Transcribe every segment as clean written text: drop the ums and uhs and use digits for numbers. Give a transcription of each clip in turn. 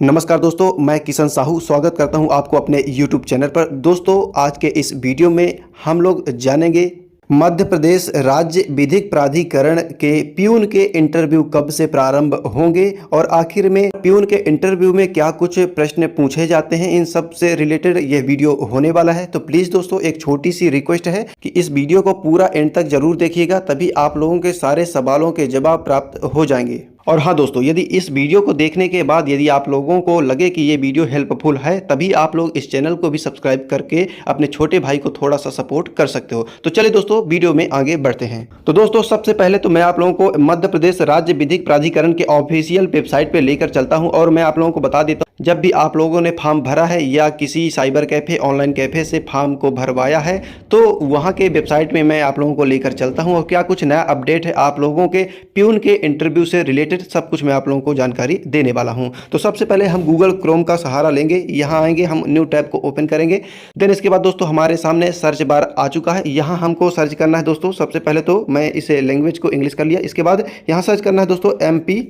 नमस्कार दोस्तों, मैं किशन साहू स्वागत करता हूं आपको अपने YouTube चैनल पर। दोस्तों, आज के इस वीडियो में हम लोग जानेंगे मध्य प्रदेश राज्य विधिक प्राधिकरण के प्यून के इंटरव्यू कब से प्रारंभ होंगे और आखिर में प्यून के इंटरव्यू में क्या कुछ प्रश्न पूछे जाते हैं। इन सब से रिलेटेड यह वीडियो होने वाला है। तो प्लीज़ दोस्तों, एक छोटी सी रिक्वेस्ट है कि इस वीडियो को पूरा एंड तक जरूर देखिएगा, तभी आप लोगों के सारे सवालों के जवाब प्राप्त हो जाएंगे। और हाँ दोस्तों, यदि इस वीडियो को देखने के बाद यदि आप लोगों को लगे कि ये वीडियो हेल्पफुल है, तभी आप लोग इस चैनल को भी सब्सक्राइब करके अपने छोटे भाई को थोड़ा सा सपोर्ट कर सकते हो। तो चलिए दोस्तों, वीडियो में आगे बढ़ते हैं। तो दोस्तों, सबसे पहले तो मैं आप लोगों को मध्य प्रदेश राज्य विधिक प्राधिकरण के ऑफिशियल वेबसाइट पे लेकर चलता हूं और मैं आप लोगों को बता देता हूं, जब भी आप लोगों ने फॉर्म भरा है या किसी साइबर कैफे ऑनलाइन कैफे से फॉर्म को भरवाया है, तो वहाँ के वेबसाइट में मैं आप लोगों को लेकर चलता हूँ और क्या कुछ नया अपडेट है आप लोगों के प्यून के इंटरव्यू से रिलेटेड, सब कुछ मैं आप लोगों को जानकारी देने वाला हूं। तो सबसे पहले हम गूगल क्रोम का सहारा लेंगे। यहां आएंगे, हम न्यू टैब को ओपन करेंगे। देन इसके बाद दोस्तों हमारे सामने सर्च बार आ चुका है। यहां हमको सर्च करना है दोस्तों। सबसे पहले तो मैं इस लैंग्वेज को इंग्लिश कर लिया। इसके बाद यहां सर्च करना है दोस्तों MP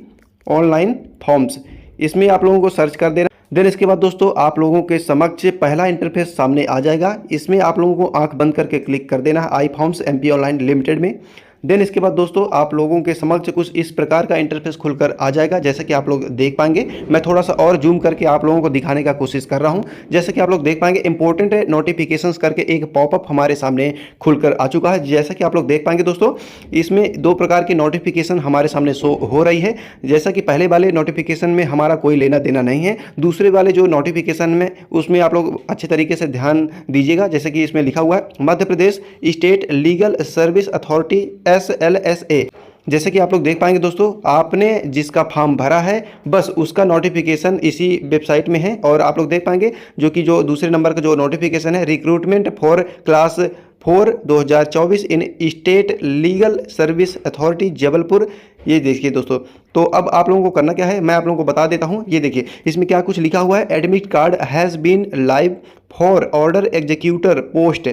ऑनलाइन फॉर्म्स। इसमें आप लोगों को सर्च कर देना। देन इसके बाद दोस्तों आप लोगों के समक्ष पहला इंटरफेस सामने आ जाएगा। इसमें आप लोगों को आंख बंद करके क्लिक कर देना है आई फॉर्म्स MP ऑनलाइन लिमिटेड में। देन इसके बाद दोस्तों आप लोगों के समक्ष कुछ इस प्रकार का इंटरफेस खुलकर आ जाएगा, जैसे कि आप लोग देख पाएंगे। मैं थोड़ा सा और जूम करके आप लोगों को दिखाने का कोशिश कर रहा हूं। जैसे कि आप लोग देख पाएंगे, इंपॉर्टेंट नोटिफिकेशंस करके एक पॉपअप हमारे सामने खुलकर आ चुका है। जैसा कि आप लोग देख पाएंगे दोस्तों, इसमें दो प्रकार की नोटिफिकेशन हमारे सामने शो हो रही है। जैसा कि पहले वाले नोटिफिकेशन में हमारा कोई लेना देना नहीं है, दूसरे वाले जो नोटिफिकेशन में उसमें आप लोग अच्छे तरीके से ध्यान दीजिएगा। जैसे कि इसमें लिखा हुआ है Madhya Pradesh state legal service authority SLSA। जैसे कि आप लोग देख पाएंगे दोस्तों, आपने जिसका फॉर्म भरा है बस उसका नोटिफिकेशन इसी वेबसाइट में है। और आप लोग देख पाएंगे जो दूसरे नंबर का जो नोटिफिकेशन है, recruitment for class 4 2024 in state legal service authority Jabalpur. ये देखिए दोस्तों, तो अब आप लोगों को करना क्या है, मैं आप लोगों को बता देता हूँ। ये देखिए, इसमें क्या कुछ लिखा हुआ है। Admit card has been live for order executor post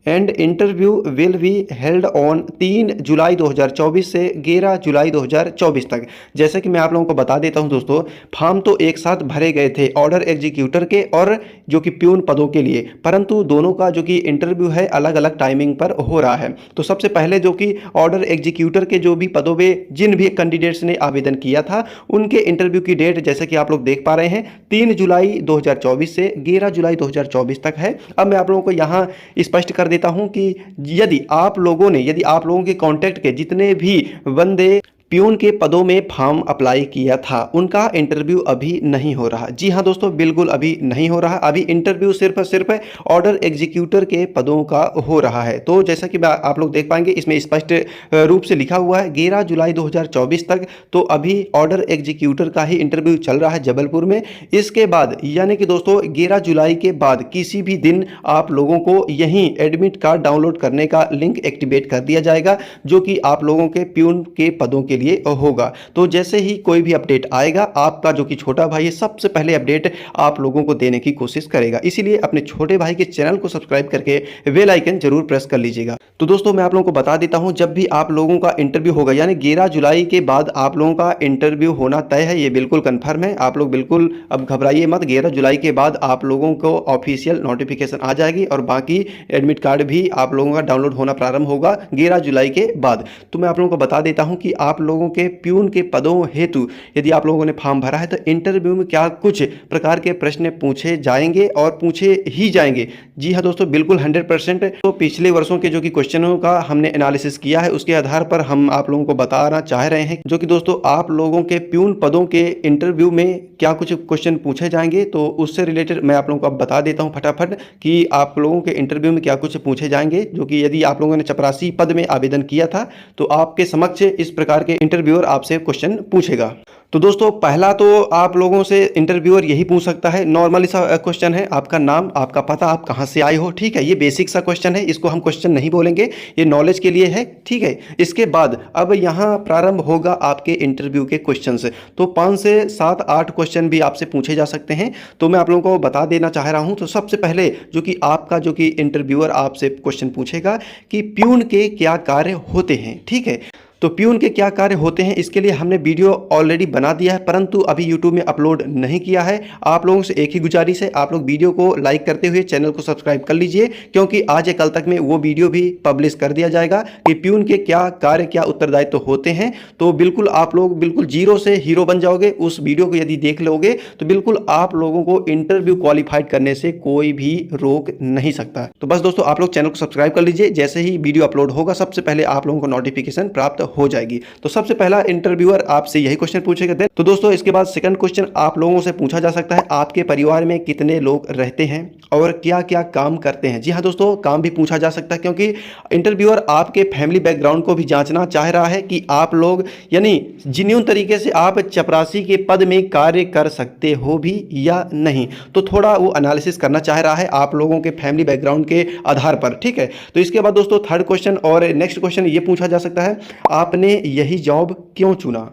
and interview will be held on 3 July 2024 से 11 जुलाई 2024 तक। जैसे कि मैं आप लोगों को बता देता हूं दोस्तों, फॉर्म तो एक साथ भरे गए थे ऑर्डर एग्जीक्यूटर के और जो कि प्यून पदों के लिए, परंतु दोनों का जो कि इंटरव्यू है अलग अलग टाइमिंग पर हो रहा है। तो सबसे पहले जो कि ऑर्डर एग्जीक्यूटर के जो भी पदों पर जिन भी कैंडिडेट्स ने आवेदन किया था, उनके इंटरव्यू की डेट जैसे कि आप लोग देख पा रहे हैं 3 जुलाई 2024 से 11 जुलाई 2024 तक है। अब मैं आप लोगों को यहाँ स्पष्ट कर देता हूं कि यदि आप लोगों के कांटेक्ट के जितने भी बंदे प्यून के पदों में फॉर्म अप्लाई किया था, उनका इंटरव्यू अभी नहीं हो रहा। जी हाँ दोस्तों, बिल्कुल अभी नहीं हो रहा। अभी इंटरव्यू सिर्फ ऑर्डर एग्जीक्यूटर के पदों का हो रहा है। तो जैसा कि आप लोग देख पाएंगे, इसमें स्पष्ट रूप से लिखा हुआ है 11 जुलाई 2024 तक। तो अभी ऑर्डर एग्जीक्यूटर का ही इंटरव्यू चल रहा है जबलपुर में। इसके बाद यानी कि दोस्तों 11 जुलाई के बाद किसी भी दिन आप लोगों को यहीं एडमिट कार्ड डाउनलोड करने का लिंक एक्टिवेट कर दिया जाएगा, जो कि आप लोगों के प्यून के पदों के लिए होगा। तो जैसे ही कोई भी अपडेट आएगा, आपका जो कि छोटा भाई है सबसे पहले अपडेट आप लोगों को देने की कोशिश करेगा। इसीलिए अपने छोटे भाई के चैनल को सब्सक्राइब करके बेल आइकन जरूर प्रेस कर लीजिएगा। तो दोस्तों मैं आप लोगों को बता देता हूं, जब भी आप लोगों का इंटरव्यू होगा यानी 11 जुलाई के बाद आप लोगों का इंटरव्यू होना तय है, ये बिल्कुल कंफर्म है। आप लोग बिल्कुल अब घबराइए मत। 11 जुलाई के बाद आप लोगों को ऑफिशियल नोटिफिकेशन आ जाएगी और बाकी एडमिट कार्ड भी आप लोगों का डाउनलोड होना प्रारंभ होगा 11 जुलाई के बाद। तो मैं आप लोगों को बता देता हूं कि आप लोगों के प्यून के पदों हेतु यदि आप लोगों ने फॉर्म भरा है, तो इंटरव्यू में क्या कुछ प्रकार के प्रश्न पूछे जाएंगे और पूछे ही जाएंगे। जी हाँ दोस्तों, बिल्कुल 100%। तो पिछले वर्षों के जो कि क्वेश्चनों का हमने एनालिसिस किया है, उसके आधार पर हम आप लोगों को बताना चाह रहे हैं, जो कि दोस्तों आप लोगों के प्यून पदों के इंटरव्यू में क्या कुछ क्वेश्चन पूछे जाएंगे। तो उससे रिलेटेड मैं आप लोगों को अब बता देता हूँ फटाफट कि आप लोगों के इंटरव्यू में क्या कुछ पूछे जाएंगे। जो कि यदि आप लोगों ने चपरासी पद में आवेदन किया था, तो आपके समक्ष इस प्रकार के इंटरव्यूअर आपसे क्वेश्चन पूछेगा। तो दोस्तों पहला तो आप लोगों से इंटरव्यूअर यही पूछ सकता है, नॉर्मली सा क्वेश्चन है, आपका नाम, आपका पता, आप कहाँ से आए हो। ठीक है, ये बेसिक सा क्वेश्चन है, इसको हम क्वेश्चन नहीं बोलेंगे, ये नॉलेज के लिए है। ठीक है, इसके बाद अब यहाँ प्रारंभ होगा आपके इंटरव्यू के क्वेश्चन से। तो 5 से 7-8 क्वेश्चन भी आपसे पूछे जा सकते हैं। तो मैं आप लोगों को बता देना चाह रहा हूँ। तो सबसे पहले जो कि आपका जो कि इंटरव्यूअर आपसे क्वेश्चन पूछेगा कि प्यून के क्या कार्य होते हैं। ठीक है, तो प्यून के क्या कार्य होते हैं इसके लिए हमने वीडियो ऑलरेडी बना दिया है, परंतु अभी यूट्यूब में अपलोड नहीं किया है। आप लोगों से एक ही गुजारिश है, आप लोग वीडियो को लाइक करते हुए चैनल को सब्सक्राइब कर लीजिए, क्योंकि आज या कल तक में वो वीडियो भी पब्लिश कर दिया जाएगा कि प्यून के क्या कार्य क्या उत्तरदायित्व होते हैं। तो बिल्कुल आप लोग बिल्कुल जीरो से हीरो बन जाओगे। उस वीडियो को यदि देख लोगे तो बिल्कुल आप लोगों को इंटरव्यू क्वालिफाइड करने से कोई भी रोक नहीं सकता। तो बस दोस्तों आप लोग चैनल को सब्सक्राइब कर लीजिए, जैसे ही वीडियो अपलोड होगा सबसे पहले आप लोगों को नोटिफिकेशन प्राप्त हो जाएगी। तो सबसे पहला इंटरव्यूअर आपसे यही क्वेश्चन पूछेगा। तो दोस्तों इसके बाद सेकंड क्वेश्चन आप लोगों से पूछा जा सकता है, आपके परिवार में कितने लोग रहते हैं और क्या क्या काम करते हैं। जी हाँ दोस्तों, काम भी पूछा जा सकता है, क्योंकि इंटरव्यूअर आपके फैमिली बैकग्राउंड को भी जांचना चाह रहा है कि आप लोग यानी जेन्युइन तरीके से आप चपरासी के पद में कार्य कर सकते हो भी या नहीं। तो थोड़ा वो एनालिसिस करना चाह रहा है आप लोगों के फैमिली बैकग्राउंड के आधार पर, ठीक है। तो इसके बाद दोस्तों थर्ड क्वेश्चन और नेक्स्ट क्वेश्चन ये पूछा जा सकता है, आपने यही जॉब क्यों चुना।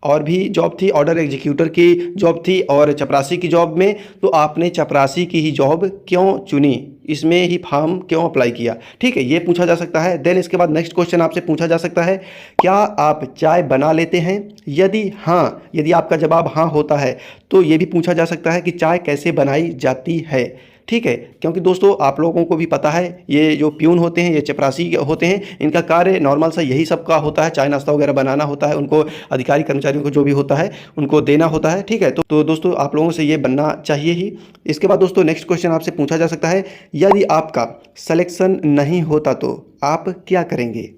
और भी जॉब थी, ऑर्डर एग्जीक्यूटर की जॉब थी और चपरासी की जॉब में, तो आपने चपरासी की ही जॉब क्यों चुनी, इसमें ही फॉर्म क्यों अप्लाई किया, ठीक है, ये पूछा जा सकता है। देन इसके बाद नेक्स्ट क्वेश्चन आपसे पूछा जा सकता है, क्या आप चाय बना लेते हैं। यदि हाँ, यदि आपका जवाब हाँ होता है तो ये भी पूछा जा सकता है कि चाय कैसे बनाई जाती है, ठीक है। क्योंकि दोस्तों आप लोगों को भी पता है ये जो प्यून होते हैं, ये चपरासी होते हैं, इनका कार्य नॉर्मल सा यही सब का होता है, चाय नाश्ता वगैरह बनाना होता है, उनको अधिकारी कर्मचारियों को जो भी होता है उनको देना होता है, ठीक है। तो दोस्तों आप लोगों से ये बनना चाहिए ही। इसके बाद दोस्तों नेक्स्ट क्वेश्चन आपसे पूछा जा सकता है, यदि आपका सिलेक्शन नहीं होता तो आप क्या करेंगे।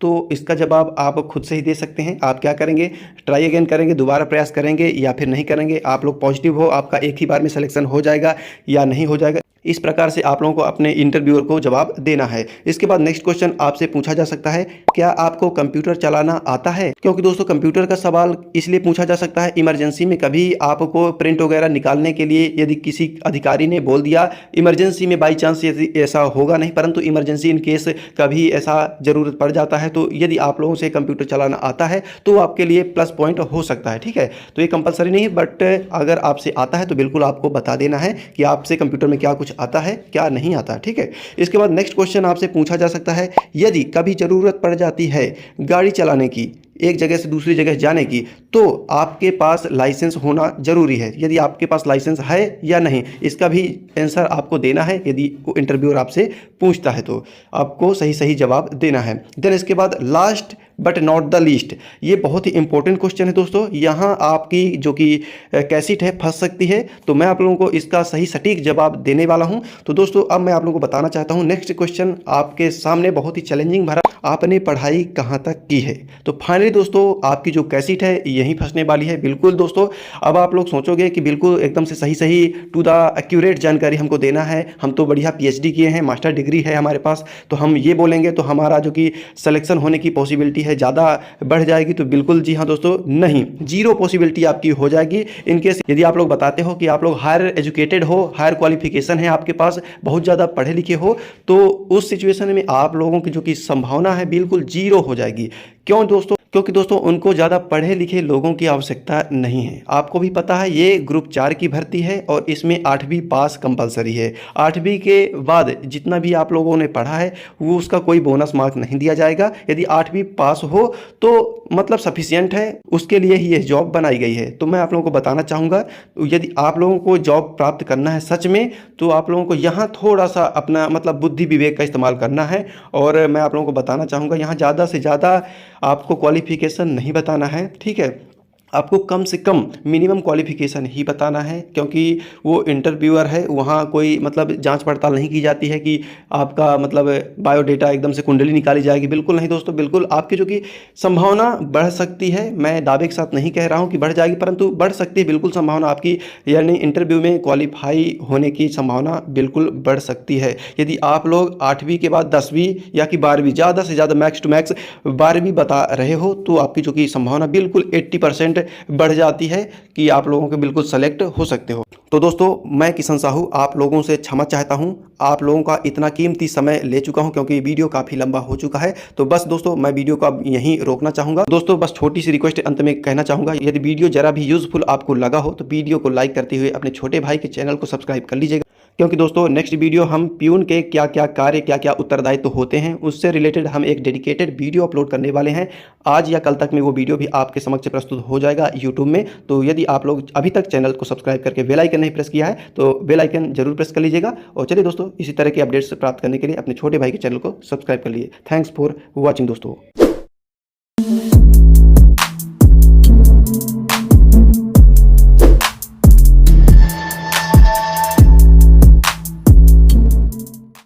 तो इसका जवाब आप खुद से ही दे सकते हैं। आप क्या करेंगे, ट्राई अगेन करेंगे, दोबारा प्रयास करेंगे या फिर नहीं करेंगे। आप लोग पॉजिटिव हो, आपका एक ही बार में सिलेक्शन हो जाएगा या नहीं हो जाएगा, इस प्रकार से आप लोगों को अपने इंटरव्यूअर को जवाब देना है। इसके बाद नेक्स्ट क्वेश्चन आपसे पूछा जा सकता है, क्या आपको कंप्यूटर चलाना आता है। क्योंकि दोस्तों कंप्यूटर का सवाल इसलिए पूछा जा सकता है, इमरजेंसी में कभी आपको प्रिंट वगैरह निकालने के लिए यदि किसी अधिकारी ने बोल दिया, इमरजेंसी में बाई चांस यदि ऐसा होगा नहीं, परंतु इमरजेंसी इन केस कभी ऐसा ज़रूरत पड़ जाता है, तो यदि आप लोगों से कंप्यूटर चलाना आता है तो आपके लिए प्लस पॉइंट हो सकता है, ठीक है। तो ये कंपलसरी नहीं है, बट अगर आपसे आता है तो बिल्कुल आपको बता देना है कि आपसे कंप्यूटर में क्या कुछ आता है क्या नहीं आता, ठीक है। इसके बाद नेक्स्ट क्वेश्चन आपसे पूछा जा सकता है, यदि कभी ज़रूरत पड़ जाती है गाड़ी चलाने की, एक जगह से दूसरी जगह जाने की, तो आपके पास लाइसेंस होना जरूरी है। यदि आपके पास लाइसेंस है या नहीं, इसका भी आंसर आपको देना है। यदि वो इंटरव्यूअर आपसे पूछता है तो आपको सही सही जवाब देना है। देन इसके बाद last but not the least, ये बहुत ही इंपॉर्टेंट क्वेश्चन है दोस्तों। यहाँ आपकी जो कि कैसेट है फंस सकती है, तो मैं आप लोगों को इसका सही सटीक जवाब देने वाला हूँ। तो दोस्तों अब मैं आप लोगों को बताना चाहता हूँ, नेक्स्ट क्वेश्चन आपके सामने बहुत ही चैलेंजिंग भरा, आपने पढ़ाई कहाँ तक की है। तो फाइनली दोस्तों आपकी जो कैसेट है यहीं फंसने वाली है। बिल्कुल दोस्तों, अब आप लोग सोचोगे कि बिल्कुल एकदम से सही सही टू द एक्यूरेट जानकारी हमको देना है, हम तो बढ़िया पीएचडी किए हैं, मास्टर डिग्री है हमारे पास, तो हम ये बोलेंगे तो हमारा जो कि सिलेक्शन होने की पॉसिबिलिटी है ज़्यादा बढ़ जाएगी। तो बिल्कुल जी हाँ दोस्तों, नहीं, जीरो पॉसिबिलिटी आपकी हो जाएगी। इनकेस यदि आप लोग बताते हो कि आप लोग हायर एजुकेटेड हो, हायर क्वालिफिकेशन है आपके पास, बहुत ज़्यादा पढ़े लिखे हो, तो उस सिचुएशन में आप लोगों की जो कि संभावना है बिल्कुल जीरो हो जाएगी। क्यों दोस्तों, क्योंकि दोस्तों उनको ज़्यादा पढ़े लिखे लोगों की आवश्यकता नहीं है। आपको भी पता है ये ग्रुप 4 की भर्ती है और इसमें 8वीं पास कंपलसरी है। 8वीं के बाद जितना भी आप लोगों ने पढ़ा है वो उसका कोई बोनस मार्क नहीं दिया जाएगा। यदि 8वीं पास हो तो मतलब सफिशियंट है, उसके लिए ही ये जॉब बनाई गई है। तो मैं आप लोगों को बताना चाहूँगा, यदि आप लोगों को जॉब प्राप्त करना है सच में, तो आप लोगों को यहाँ थोड़ा सा अपना मतलब बुद्धि विवेक का इस्तेमाल करना है। और मैं आप लोगों को बताना चाहूँगा, यहाँ ज़्यादा से ज़्यादा आपको क्वालिफिकेशन नहीं बताना है, ठीक है। आपको कम से कम मिनिमम क्वालिफिकेशन ही बताना है, क्योंकि वो इंटरव्यूअर है, वहाँ कोई मतलब जांच पड़ताल नहीं की जाती है कि आपका मतलब बायोडेटा एकदम से कुंडली निकाली जाएगी। बिल्कुल नहीं दोस्तों, बिल्कुल आपकी जो कि संभावना बढ़ सकती है, मैं दावे के साथ नहीं कह रहा हूँ कि बढ़ जाएगी, परंतु बढ़ सकती है बिल्कुल संभावना आपकी, यानी इंटरव्यू में क्वालिफाई होने की संभावना बिल्कुल बढ़ सकती है। यदि आप लोग 8वीं के बाद 10वीं या कि 12वीं, ज़्यादा से ज़्यादा मैक्स टू मैक्स 12वीं बता रहे हो, तो आपकी जो कि संभावना बिल्कुल 80% बढ़ जाती है कि आप लोगों के बिल्कुल सेलेक्ट हो सकते हो। तो दोस्तों मैं किशन साहू आप लोगों से क्षमा चाहता हूं, आप लोगों का इतना कीमती समय ले चुका हूं, क्योंकि वीडियो काफ़ी लंबा हो चुका है। तो बस दोस्तों मैं वीडियो को अब यहीं रोकना चाहूँगा। दोस्तों बस छोटी सी रिक्वेस्ट अंत में कहना चाहूँगा, यदि वीडियो ज़रा भी यूज़फुल आपको लगा हो तो वीडियो को लाइक करते हुए अपने छोटे भाई के चैनल को सब्सक्राइब कर लीजिएगा। क्योंकि दोस्तों नेक्स्ट वीडियो हम प्यून के क्या क्या कार्य, क्या क्या उत्तरदायित्व होते हैं, उससे रिलेटेड हम एक डेडिकेटेड वीडियो अपलोड करने वाले हैं। आज या कल तक में वो वीडियो भी आपके समक्ष प्रस्तुत हो जाएगा यूट्यूब में। तो यदि आप लोग अभी तक चैनल को सब्सक्राइब करके बेल आइकन नहीं प्रेस किया है तो बेल आइकन जरूर प्रेस कर लीजिएगा। और चलिए दोस्तों, इसी तरह के अपडेट्स प्राप्त करने के लिए अपने छोटे भाई के चैनल को सब्सक्राइब कर लीजिए। थैंक्स फॉर वॉचिंग दोस्तों।